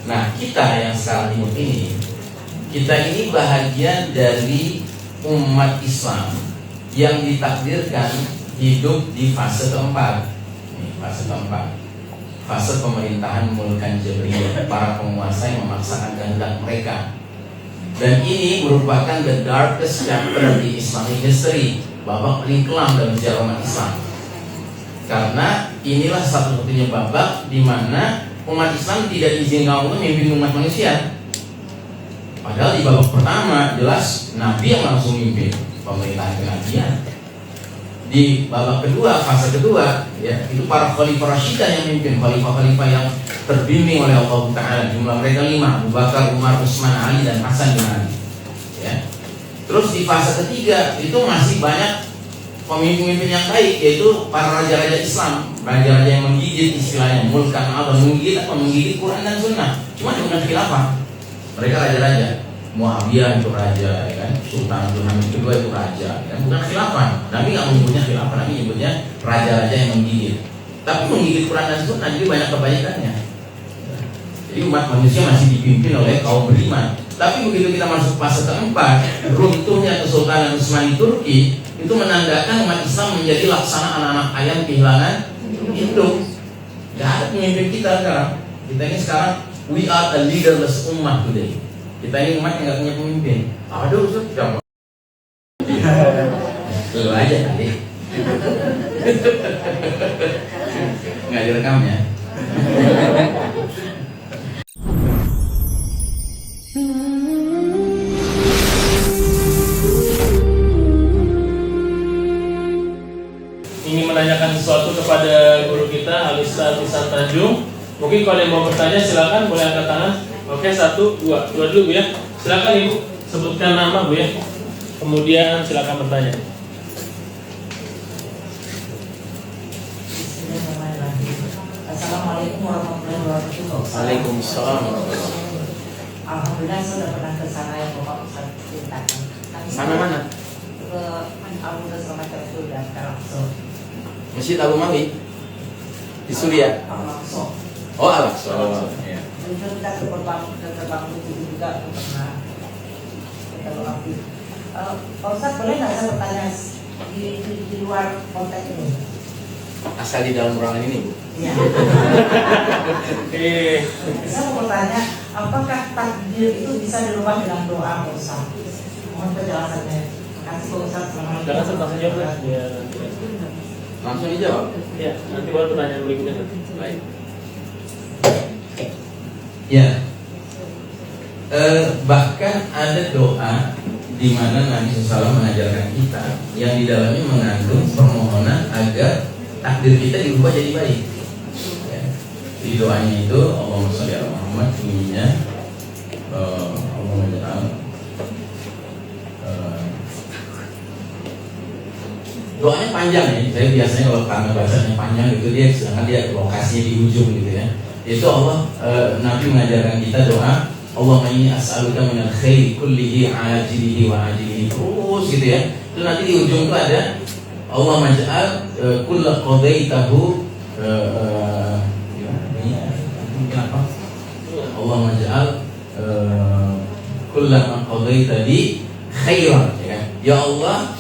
Nah, kita yang sekarang hidup ini, kita ini bahagian dari umat Islam yang ditakdirkan hidup di fase keempat. Ini fase keempat, fase pemerintahan Mulkan Jabriyah, para penguasa yang memaksakan kehendak mereka. Dan ini merupakan the darkest chapter di Islamic history, babak paling kelam dalam sejarah umat Islam. Karena inilah satu-satunya babak di mana umat Islam tidak diizinkan untuk memimpin umat manusia. Padahal di babak pertama jelas Nabi yang langsung memimpin pemerintahan kenabian. Di babak kedua, fase kedua, ya, itu para khalifah Rasyidah yang memimpin, khalifah-khalifah yang terbimbing oleh Allah Ta'ala. Jumlah mereka 5, Abu Bakar, Umar, Utsman, Ali, dan Hasan bin Ali, ya. Terus di fase ketiga itu masih banyak pemimpin-pemimpin yang baik, yaitu para raja-raja Islam, raja-raja yang menggigit, istilahnya mulkan atau menggigit Quran dan Sunnah. Cuma bukan khilafah. Mereka raja-raja. Muawiyah itu raja, ya kan? Sultan Abdul Hamid kedua itu raja, ya kan? Bukan khilafah. Nabi nggak menyebutnya khilafah, Nabi menyebutnya raja-raja yang menggigit. Tapi menggigit Quran dan Sunnah jadi banyak kebaikannya. Jadi umat manusia masih dipimpin oleh kaum beriman. Tapi begitu kita masuk fase keempat, runtuhnya Kesultanan Utsmani Turki, itu menandakan umat Islam menjadi laksana anak-anak ayam kehilangan induk. Gak ada pemimpin kita sekarang. Kita ini sekarang we are a leaderless ummah today. Kita ini umat yang gak punya pemimpin. Aduh, sudah. Lu aja tadi. Nggak direkam ya. Ingin menanyakan sesuatu kepada guru kita Alisa Pisan Tanjung. Mungkin kalau yang mau bertanya silakan, boleh angkat tangan. Oke, 1, 2 dulu Bu ya. Silakan Ibu, sebutkan nama Bu ya. Kemudian silakan bertanya. Assalamualaikum warahmatullahi wabarakatuh. Waalaikumsalam warahmatullahi wabarakatuh. Alhamdulillah saya sudah pernah ke sana yang Bapak Ustaz ceritakan. Sana mana? Ke Al-Huda sama itu dan Al-Aqsa. Masjid Abu Mawi di Suriah. Al-Aqsa. Oh, Al-Aqsa. Ya. Itu kita terbang itu juga pernah. Kita berarti. Pak Ustaz boleh nggak saya bertanya di luar konteks ini? Asal di dalam ruangan ini, Bu. Iya. Saya mau bertanya, apakah takdir itu bisa dirubah dengan doa, Pak Ustaz? Mohon penjelasannya. Terima kasih, Pak Ustaz. Jangan langsung jawab ya. Langsung dijawab. Ya, nanti baru pertanyaan berikutnya. Baik. Ya. Bahkan ada doa di mana Nabi SAW mengajarkan kita yang di dalamnya mengandung permohonan agar takdir kita diubah jadi baik. Ya. Di doanya itu Allahumma sholli ala Muhammad, bunyinya Allahumma ja'al doanya panjang ya. Saya biasanya kalau karena bahasanya panjang gitu sedangkan dia lokasinya di ujung gitu ya. Itu Allah Nabi mengajarkan kita doa Allahumma inni as'aluka minal khairi kullihi ajilihi wa ajilihi, terus gitu ya. Itu nanti di ujung itu ada Allahumma ja'al kulla qadaitahu Allahumma ja'al kulla ma qadaita li khairan, ya kan? Ya Allah,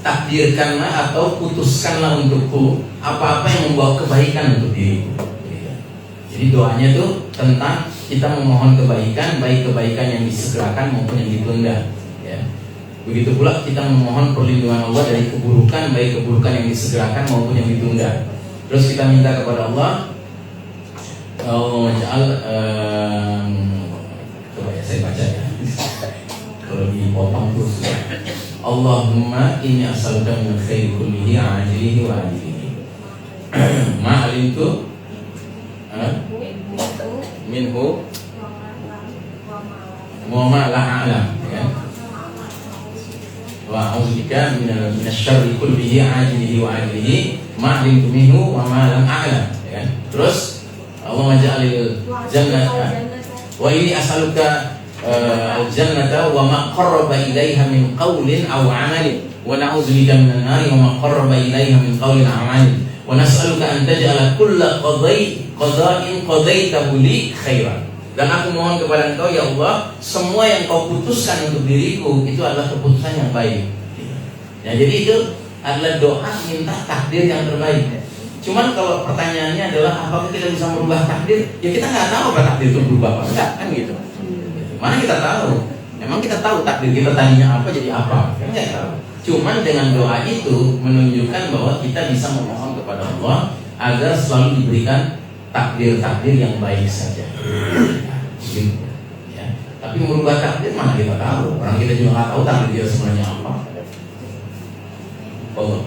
takdirkanlah atau putuskanlah untukku apa-apa yang membawa kebaikan untuk diriku. Jadi doanya tuh tentang kita memohon kebaikan, baik kebaikan yang disegerakan maupun yang ditunda. Ya. Begitu pula kita memohon perlindungan Allah dari keburukan, baik keburukan yang disegerakan maupun yang ditunda. Terus kita minta kepada Allah, Allahumma ja'al, coba ya saya baca ya. Kalau dipotong terus ya. Allahumma inni as'aluka min khairi kullihi ajilihi wa ajilihi. Ma'alimtu minhu wa ma la a'lam, ya. Wa a'udzubika minasyarri kullihi ajilihi wa ajilihi ma 'alimtu minhu wa ma lam a'lam, ya. Terus Allahumma ja'alil jannata wa inni as'aluka al-jannata wa ma qarraba ilaiha min qawlin aw 'amalin wa na'udzubika minan nari wa ma qarraba ilaiha min qawlin aw 'amalin wa nas'aluka an taj'ala kulla qada'in qadaitahu li khairan. Dan aku mohon kepada Engkau ya Allah, semua yang Kau putuskan untuk diriku itu adalah keputusan yang baik. Ya, jadi itu adalah doa minta takdir yang terbaik. Cuman kalau pertanyaannya adalah apakah kita bisa merubah takdir? Ya kita nggak tahu apa takdir itu berubah apa enggak, kan gitu. Mana kita tahu? Emang kita tahu takdir kita tadinya apa jadi apa? Kan nggak tahu. Cuman dengan doa itu menunjukkan bahwa kita bisa memohon kepada Allah agar selalu diberikan takdir-takdir yang baik saja. Gitu. Ya. Tapi merubah takdir mana kita tahu? Orang kita juga nggak tahu takdir dia sebenarnya apa. Allah.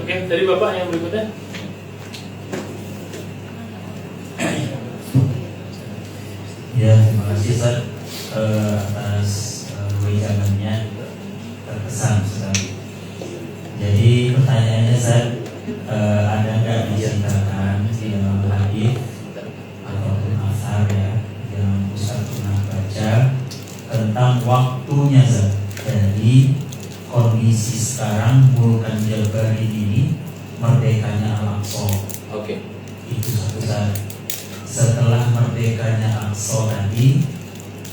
Oke, tadi Bapak yang berikutnya. Ya, terima kasih Ustaz atas wejangannya, terkesan sekali. Jadi pertanyaannya Ustaz, ada nggak diceritakan di dalam hadis ataupun asar ya yang Ustaz pernah baca tentang waktunya Ustaz dari kondisi sekarang Mulkan Jabari ini merdekanya Al-Aqsa. Oke. Itu satu Ustaz. Setelah merdekanya Al-Aqsa tadi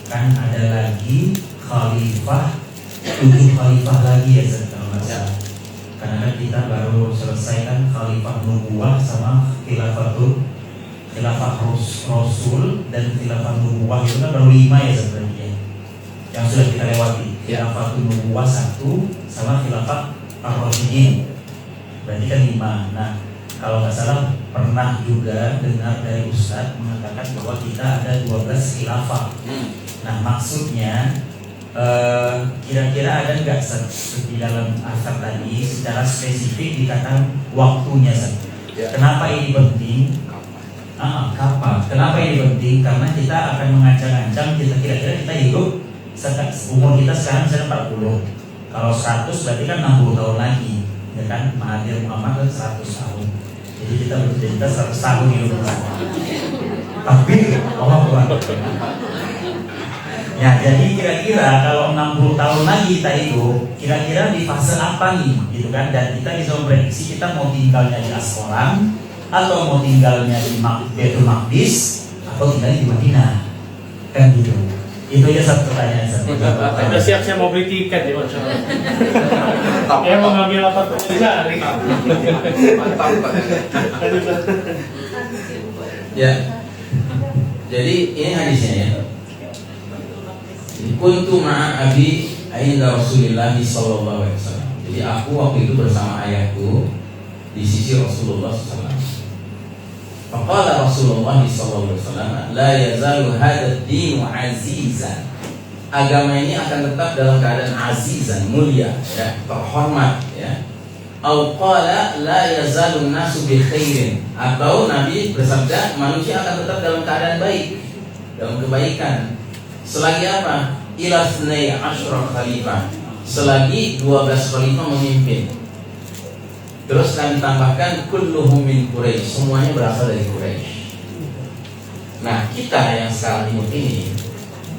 kan ada lagi khalifah, 7 khalifah lagi ya Ustaz kalau nggak salah. Karena kan kita baru selesaikan khalifah nubuwah sama khilafah Rasul dan khilafah nubuwah itu kan baru 5 ya sebenarnya yang sudah kita lewati. Khilafah nubuwah 1 sama khilafah ar-rasyidin berarti kan 5. Nah kalau nggak salah pernah juga dengar dari Ustadz mengatakan bahwa kita ada 12 khilafah. Nah maksudnya kira-kira ada nggak di dalam asar tadi secara spesifik dikatakan waktunya ya. Kenapa ini penting? Kapan? Kenapa ini penting? Karena kita akan mengancang-ancang kita kira-kira kita hidup umur kita sekarang misalnya 40. Kalau 100 berarti kan 60 tahun lagi, ya kan? Mahathir Muhammad kan 100 tahun. Jadi kita bercerita 100 tahun hidup bersama. Tapi Allah Akbar. Ya, jadi kira-kira kalau 60 tahun lagi kita hidup, kira-kira di fase apa nih, gitu kan? Dan kita bisa memprediksi kita mau tinggalnya di Asqalan atau mau tinggalnya di Baitul Maqdis atau tinggalnya di Madinah, kan gitu. Itu aja satu pertanyaan. Sudah siap-siap mau beli tiket ya Masya Allah. Ya mau ngambil apa tuh? Ya. Jadi ini hadisnya ya. Kuntu ma'a abi inda Rasulillah sallallahu alaihi wasallam. Jadi aku waktu itu bersama ayahku di sisi Rasulullah sallallahu alaihi wasallam. Faqala Rasulullah sallallahu alaihi wasallam, la yazalu hadzal dinu azizan. Agama ini akan tetap dalam keadaan azizan, mulia, ya, terhormat, ya. Au qala la yazalu nasu bi khairin. Atau Nabi bersabda, manusia akan tetap dalam keadaan baik, dalam kebaikan. Selagi apa? Ila 12 khalifah. Selagi 12 khalifah memimpin. Terus kami tambahkan kulluhum min Quraisy, semuanya berasal dari Quraisy. Nah, kita yang sekarang hidup ini,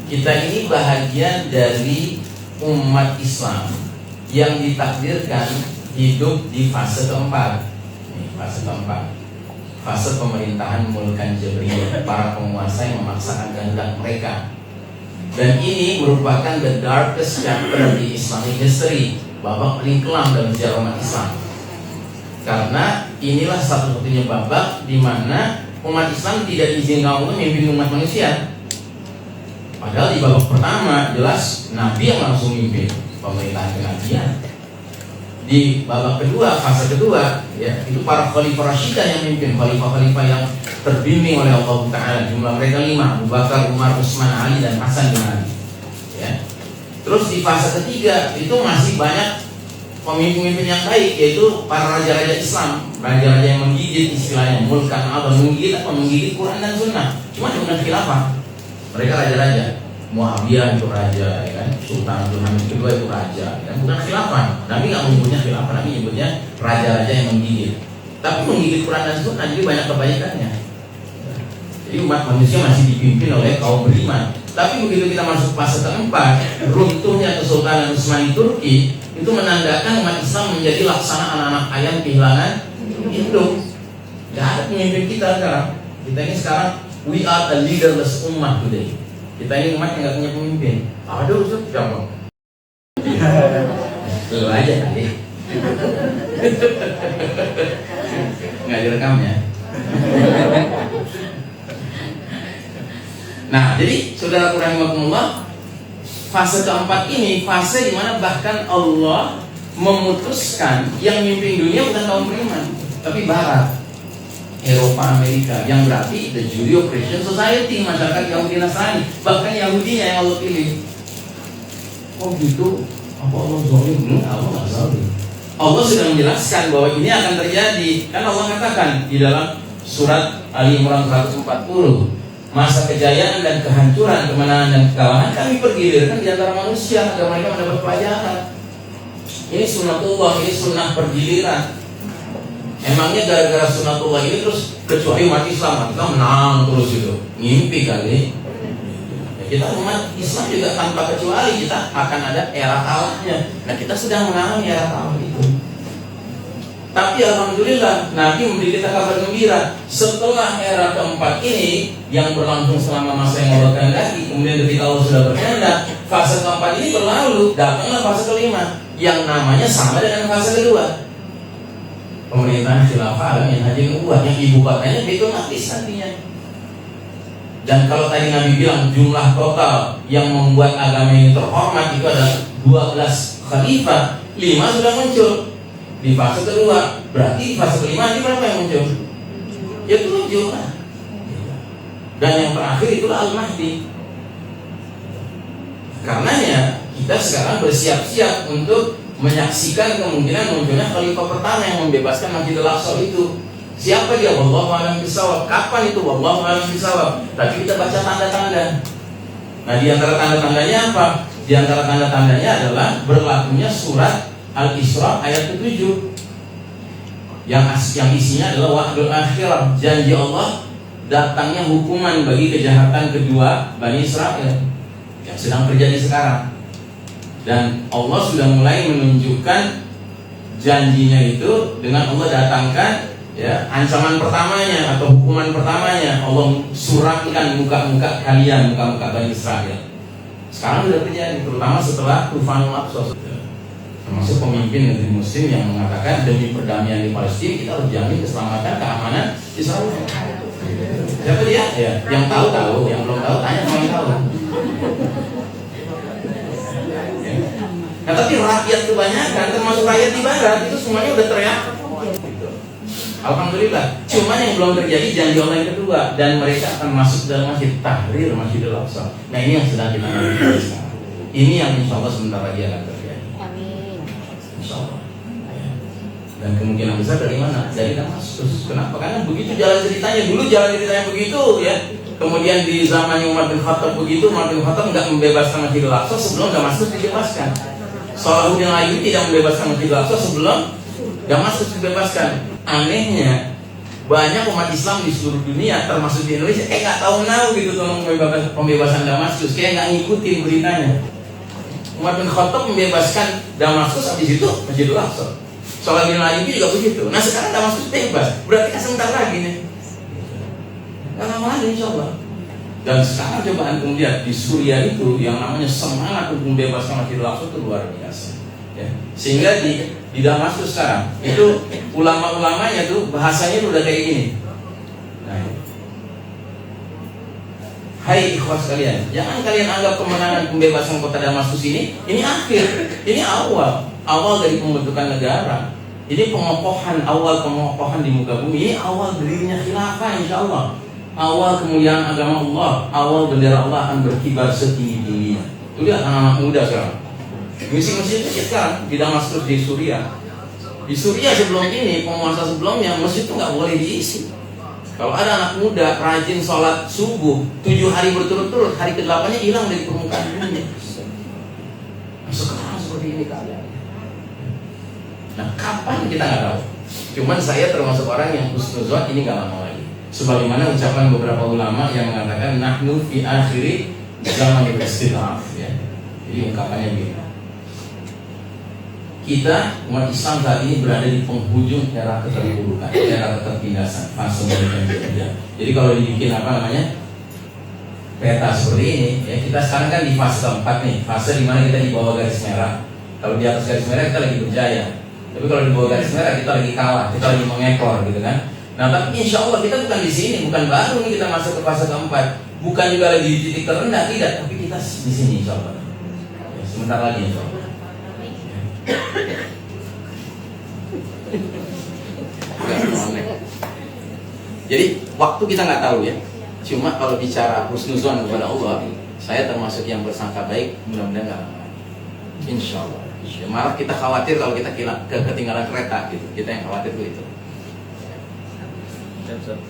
kita ini bahagian dari umat Islam yang ditakdirkan hidup di fase keempat. Fase keempat. Fase pemerintahan Mulkan Jabriyah, para penguasa yang memaksakan kehendak mereka. Dan ini merupakan the darkest chapter di Islamic history, babak paling kelam dalam sejarah umat Islam. Karena inilah satu-satunya babak di mana umat Islam tidak diizinkan untuk memimpin umat manusia. Padahal di babak pertama jelas Nabi yang langsung memimpin pemerintahan kenabian. Di babak kedua, fase kedua, ya, itu para khalifah Rasyidah yang memimpin, khalifah-khalifah yang terbimbing oleh Allah Ta'ala. Jumlah mereka 5, Abu Bakar, Umar, Utsman, Ali, dan Hasan bin Ali, ya. Terus di fase ketiga itu masih banyak pemimpin-pemimpin yang baik, yaitu para raja-raja Islam, raja-raja yang menggigit, istilahnya mulkan apa, menggigit apa, menggigit Quran dan Sunnah. Cuma bukan khilafah. Mereka raja-raja. Muawiyah itu raja, ya kan? Sultan Abdul Hamid kedua itu raja, kan? Bukan khilafah. Nabi nggak menyebutnya khilafah, Nabi menyebutnya raja-raja yang menggigit. Tapi menggigit Quran dan Sunnah jadi banyak kebaikannya. Jadi umat manusia masih dipimpin oleh kaum beriman. Tapi begitu kita masuk fase keempat, runtuhnya Kesultanan Utsmani Turki, itu menandakan umat Islam menjadi laksana anak-anak ayam kehilangan induk. Gak ada pemimpin kita sekarang. Kita ini sekarang We are a leaderless ummah today. Kita ini umat yang nggak punya pemimpin. Ada Ustaz, gampang. Lu aja kali. Nggak direkam ya. Nah, jadi saudara rahimakumullah, fase keempat ini fase di mana bahkan Allah memutuskan yang mimpin dunia bukan kaum beriman, tapi Barat, Eropa, Amerika, yang berarti the Judeo-Christian Society, masyarakat Yahudi Nasrani, bahkan Yahudinya yang Allah pilih. Oh gitu? Apa Allah zalim? Allah nggak zalim. Allah sudah menjelaskan bahwa ini akan terjadi. Kan Allah katakan di dalam surat Ali Imran 140, masa kejayaan dan kehancuran, kemenangan dan kekalahan kami pergilirkan di antara manusia agar mereka mendapat pelajaran. Ini sunnatullah, ini sunnah pergiliran. Emangnya gara-gara sunnatullah ini terus kecuali umat Islam menang terus gitu, ngimpi kali. Kita umat Islam juga tanpa kecuali kita akan ada era kalahnya. Nah, kita sedang mengalami era kalah itu. Tapi alhamdulillah Nabi memberi kita kabar gembira. Setelah era keempat ini yang berlangsung selama masa yang Allah kehendaki, kemudian ketika Allah sudah berkehendak, fase keempat ini berlalu, datanglah fase kelima yang namanya sama dengan fase kedua. Pemerintahan khilafah yang haji nubuwah, yang ibu kotanya Baitul Maqdis nantinya. Dan kalau tadi Nabi bilang jumlah total yang membuat agama ini terhormat itu adalah 12 khalifah, 5 sudah muncul di fase kedua. Berarti fase kelima ini berapa yang muncul? Ya 7 lah. Dan yang terakhir itulah Al-Mahdi. Karenanya kita sekarang bersiap-siap untuk menyaksikan kemungkinan munculnya khalifah pertama yang membebaskan Masjidil Aqsa itu. Siapa dia? Wallahu a'lam bishawab. Kapan itu? Wallahu a'lam bishawab. Tapi kita baca tanda-tanda. Nah, di antara tanda-tandanya apa? Di antara tanda-tandanya adalah berlakunya surat Al-Isra ayat ke-7 yang isinya adalah wa'dul akhirah, janji Allah datangnya hukuman bagi kejahatan kedua Bani Israel yang sedang terjadi sekarang. Dan Allah sudah mulai menunjukkan janjinya itu dengan Allah datangkan ya ancaman pertamanya atau hukuman pertamanya. Allah suramkan muka-muka kalian, muka-muka Bani Israel. Sekarang sudah terjadi, terutama setelah Tufanul Aqsa. Termasuk pemimpin negeri Muslim yang mengatakan demi perdamaian di Palestina kita harus jamin keselamatan, keamanan Israel. Siapa dia? Ya, yang tahu, yang belum tahu tanya sama yang tahu. Ya. Nah, tapi rakyat kebanyakan, termasuk rakyat di Barat itu semuanya udah teriak. Alhamdulillah. Cuman yang belum terjadi janji Allah yang kedua, dan mereka akan masuk dalam Masjid Tahrir, Masjidil Aqsa. Nah, ini yang sedang kita lakukan sekarang. Ini yang insya Allah sebentar lagi akan terjadi. Amin. Insya Allah. Dan kemungkinan besar dari mana? Dari Damaskus. Kenapa? Karena begitu jalan ceritanya. Dulu jalan ceritanya begitu ya. Kemudian di zaman Umar bin Khattab begitu, Umar bin Khattab nggak membebaskan Masjidil Aqsa sebelum Damaskus dibebaskan. Salahuddin Ayyubi tidak membebaskan Masjidil Aqsa sebelum Damaskus dibebaskan. Anehnya banyak umat Islam di seluruh dunia termasuk di Indonesia nggak tahu gitu tentang pembebasan Damaskus, kayak nggak ngikutin beritanya. Umar bin Khattab membebaskan Damaskus, habis itu Masjidil Aqsa. Salahuddin Ayyubi juga begitu. Nah, sekarang Damaskus bebas, berarti kan sebentar lagi nih, nggak lama lagi insya Allah. Dan sekarang coba antum lihat di Suriah itu yang namanya semangat untuk membebaskan Masjidil Aqsa itu luar biasa. Ya. Sehingga di Damaskus sekarang itu ulama-ulamanya tuh bahasanya tuh udah kayak gini. Nah, hai ikhwas kalian, jangan kalian anggap kemenangan pembebasan kota Damaskus ini akhir, ini awal dari pembentukan negara. Ini awal pengokohan di muka bumi, ini awal berdirinya khilafah insya Allah. Awal kemuliaan agama Allah, awal bendera Allah akan berkibar setinggi-tingginya. Itu lihat anak-anak muda sekarang. Masjid-masjid sekarang di Damaskus, di Suriah. Di Suriah sebelum ini, penguasa sebelumnya, masjid itu nggak boleh diisi. Kalau ada anak muda rajin sholat subuh 7 hari berturut-turut, hari ke-8-nya hilang dari permukaan bumi. Sekarang seperti ini keadaan. Nah, kapan kita nggak tahu. Cuman saya termasuk orang yang husnuzon ini nggak lama lagi. Sebagaimana ucapan beberapa ulama yang mengatakan nahnu fi akhiri zaman istidaf ya. Jadi ungkapannya begini. kita umat Islam saat ini berada di penghujung era keterpurukan, era ketertindasan, fase modern jadinya. Jadi kalau dibikin apa namanya peta seperti ini, ya kita sekarang kan di fase keempat nih, fase dimana kita di bawah garis merah. Kalau di atas garis merah kita lagi berjaya, tapi kalau di bawah garis merah kita lagi kalah, kita lagi mengekor gitu kan. Nah tapi insya Allah kita bukan di sini, bukan baru nih kita masuk ke fase keempat, bukan juga lagi di titik terendah, tidak, tapi kita di sini insya Allah. Ya, sebentar lagi insya Allah. Jadi waktu kita nggak tahu ya. Cuma kalau bicara husnuzon kepada Allah, saya termasuk yang bersangka baik, mudah-mudahan nggak lama. Insya Allah. Ya, malah kita khawatir kalau kita ketinggalan kereta gitu. Kita yang khawatir itu. Siap.